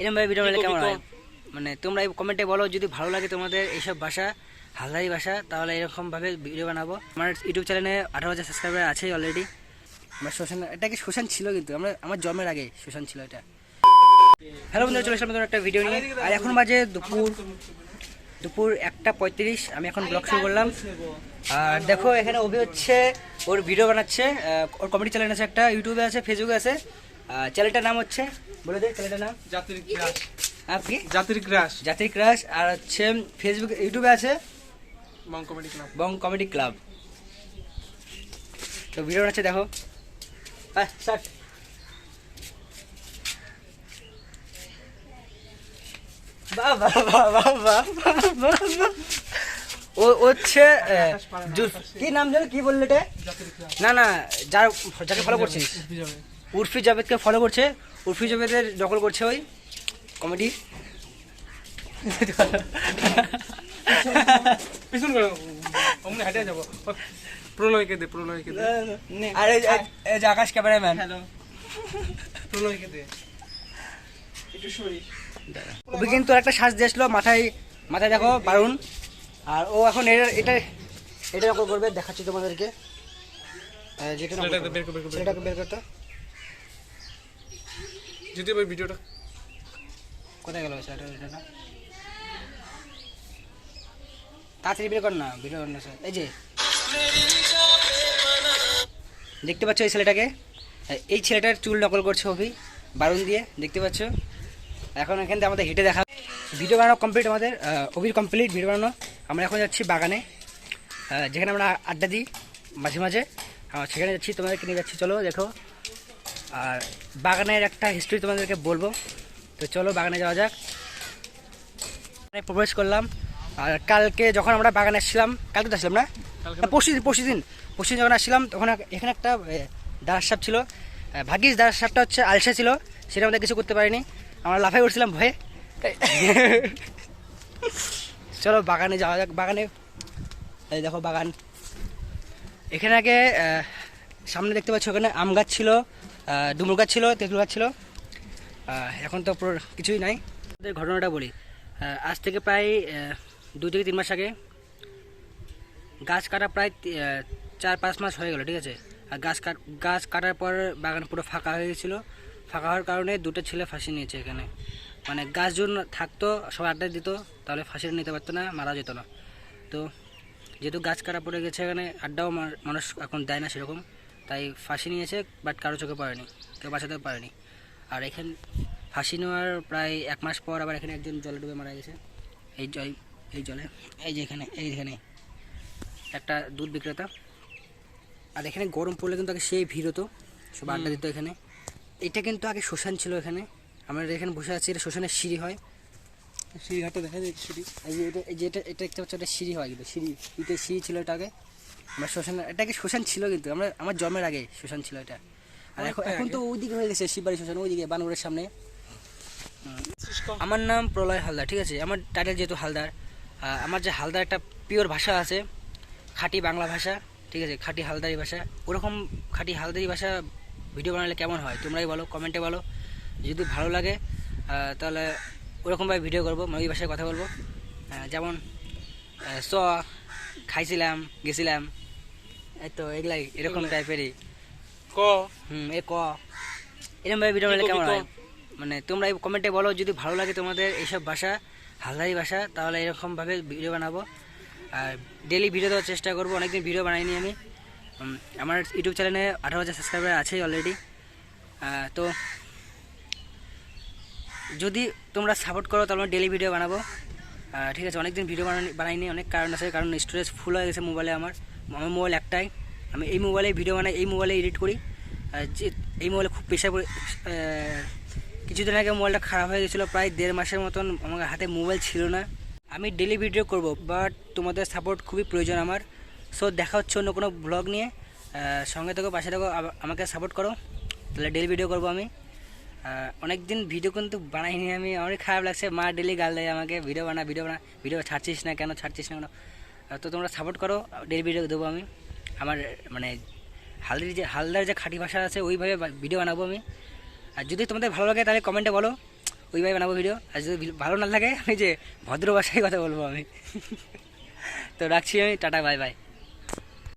এরকম ভাবে ভিডিও বানালে কেমন হয় মানে তোমরা কমেন্টে বলো যদি ভালো লাগে তোমাদের এইসব ভাষা হালদারি ভাষা তাহলে এরকম ভাবে ভিডিও বানাবো। আমার ইউটিউব চ্যানেলে 18,000 সাবস্ক্রাইবার আছেই অলরেডি। আমার শ্মশান, এটা কি শ্মশান ছিল কিন্তু আমার জন্মের আগে শ্মশান ছিল এটা। হ্যালো বন্ধুরা, চলে আসলাম নতুন একটা ভিডিও নিয়ে। আর এখন বাজে দুপুর 1:35। আমি এখন ব্লগ শুরু করলাম। আর দেখো এখানে অভি হচ্ছে ওর ভিডিও বানাচ্ছে। ওর কমেডি চ্যানেল আছে, একটা ইউটিউবে আছে, ফেসবুকে আছে। চ্যানেলটার নাম হচ্ছে, বলে দে চ্যানেলটার নাম। আপনি জাতির ক্রাশ। আর হচ্ছে ফেসবুক ইউটিউবে আছে বং কমেডি ক্লাব। তো ভিডিও বানাচ্ছে দেখো। স্টার্ট। ও হচ্ছে কি নাম জানো, কি বললে এটা? না যাকে ফলো করছিস উর্ফি জাভেদকে ফলো করছে। উর্ফি জাভেদের নকল করছে ওই কমেডি। আরে আকাশ ক্যামেরাম্যান, ওকে কিন্তু একটা শ্বাস দিয়েছিল মাথায় দেখো বারুন। আর ও এখন এটা নকল করবে, দেখাচ্ছি তোমাদেরকে। সেটাকে বের করতে যদি ওই ভিডিওটা কোথায় গেল? তাড়াতাড়ি বের কর না ভিডিও। এই যে দেখতে পাচ্ছ এই ছেলেটাকে, এই ছেলেটার চুল নকল করছে অভি বারুন দিয়ে, দেখতে পাচ্ছ। এখন এখান থেকে আমাদের হেঁটে দেখা ভিডিও বানানো কমপ্লিট, আমাদের অভির কমপ্লিট ভিডিও বানানো। আমরা এখন যাচ্ছি বাগানে, যেখানে আমরা আড্ডা দিই মাঝে মাঝে, সেখানে যাচ্ছি, তোমাদেরকে নিয়ে যাচ্ছি, চলো দেখো। আর বাগানের একটা হিস্ট্রি তোমাদেরকে বলবো, তো চলো বাগানে যাওয়া যাক। প্রবেশ করলাম। আর কালকে যখন আমরা বাগানে আসছিলাম, কালকে তো আসলাম না, পরশুদিন যখন আসছিলাম তখন এখানে একটা দাঁড়ার সাপ ছিল। ভাগ্যিস দাঁড়ার সাপটা হচ্ছে আলসা ছিল, সেটা আমাদের কিছু করতে পারিনি, আমরা লাফাই উঠছিলাম ভয়ে। চলো বাগানে যাওয়া যাক। বাগানে এই দেখো বাগান, এখানে আগে সামনে দেখতে পাচ্ছ ওখানে আম গাছ ছিল, ডুমুর গাছ ছিল, তেঁতুল গাছ ছিল। এখন তো পুরো কিছুই নাই। ওদের ঘটনাটা বলি। আজ থেকে প্রায় 2 থেকে 3 মাস আগে গাছ কাটা প্রায় 4-5 মাস হয়ে গেল, ঠিক আছে। আর গাছ কাটার পর বাগান পুরো ফাঁকা হয়ে গেছিলো। ফাঁকা হওয়ার কারণে 2টা ছেলে ফাঁসি নিয়েছে এখানে। মানে গাছ যদি থাকতো, সবাই আড্ডা দিত, তাহলে ফাঁসিটা নিতে পারতো না, মারা যেত না। তো যেহেতু গাছ কাটা পড়ে গেছে এখানে, আড্ডাও মানুষ এখন দেয় না সেরকম, তাই ফাঁসি নিয়েছে। বাট কারো চোখে পড়েনি, কেউ বাঁচাতে পারেনি। আর এখানে ফাঁসি নেওয়ার প্রায় 1 মাস পর আবার এখানে একজন জলে ডুবে মারা গেছে। এই জলে, এই যে এইখানে একটা দুধ বিক্রেতা। আর এখানে গরম পড়লে কিন্তু আগে সেই ভিড় হতো, সব আড্ডা দিত এখানে। এটা কিন্তু আগে শ্মশান ছিল এখানে। আমরা এখানে বসে আছি, এটা শ্মশানের সিঁড়ি হয়, সিঁড়িঘাটটা দেখা যায় সিঁড়ি। এই যে এটা দেখতে পাচ্ছ, এটা সিঁড়ি হয় কিন্তু ইটের সিঁড়ি ছিল এটা আগে। আমার এটা কি শ্মশান ছিল কিন্তু আমার জন্মের আগে শ্মশান ছিল এটা। আর এখন তো ওইদিকে হয়ে গেছে শিববাড়ি শ্মশান, ওইদিকে বানগড়ের সামনে। আমার নাম প্রলয় হালদার, ঠিক আছে। আমার টাইটেল যেহেতু হালদার, আমার যে হালদার একটা পিওর ভাষা আছে, খাঁটি বাংলা ভাষা, ঠিক আছে, খাঁটি হালদারি ভাষা। ওরকম খাঁটি হালদারি ভাষা ভিডিও বানালে কেমন হয় তোমরাই বলো, কমেন্টে বলো। যদি ভালো লাগে তাহলে ওরকমভাবে ভিডিও করবো, ওই ভাষায় কথা বলবো। যেমন খাইছিলাম, গেছিলাম, এই তো এগুলাই, এরকম টাইপেরই এরকমভাবে ভিডিও বানালে কেমন হয় মানে তোমরা কমেন্টে বলো। যদি ভালো লাগে তোমাদের এইসব ভাষা হালদারি ভাষা তাহলে এরকমভাবে ভিডিও বানাবো। আর ডেলি ভিডিও দেওয়ার চেষ্টা করবো। অনেকদিন ভিডিও বানাইনি আমি। আমার ইউটিউব চ্যানেলে 18,000 সাবস্ক্রাইবার আছেই অলরেডি। তো যদি তোমরা সাপোর্ট করো তাহলে ডেলি ভিডিও বানাবো, ঠিক আছে। অনেকদিন ভিডিও বানাইনি, অনেক কারণ আছে। কারণ স্টোরেজ ফুল হয়ে গেছে মোবাইলে। আমার মোবাইল একটাই, আমি এই মোবাইলে ভিডিও বানাই, এই মোবাইলে এডিট করি। যে এই মোবাইলে খুব প্রেশার পড়ে। কিছুদিন আগে মোবাইলটা খারাপ হয়ে গেছিলো, প্রায় 1.5 মাসের মতন আমার হাতে মোবাইল ছিল না। আমি ডেলি ভিডিও করব, বাট তোমাদের সাপোর্ট খুবই প্রয়োজন আমার। সো দেখা হচ্ছে অন্য কোনো ব্লগ নিয়ে। সঙ্গে থেকো, পাশে থেকো, আমাকে সাপোর্ট করো, তাহলে ডেলি ভিডিও করবো আমি। অনেক দিন ভিডিও কিন্তু বানাইনি আমি, অনেক খারাপ লাগছে। মা ডেলি গাল দেয় আমাকে, ভিডিও ছাড়ছিস না কেন। তো তোমরা সাপোর্ট করো, ডেলি ভিডিও দেবো আমি। আমার মানে হালদার যে খাঁটি ভাষা আছে ওইভাবে ভিডিও বানাবো আমি। আর যদি তোমাদের ভালো লাগে তাহলে কমেন্টে বলো, ওইভাবে বানাবো ভিডিও। আর যদি ভালো না লাগে আমি যে ভদ্র ভাষায় কথা বলবো আমি। তো রাখছি আমি, টাটা বাই বাই।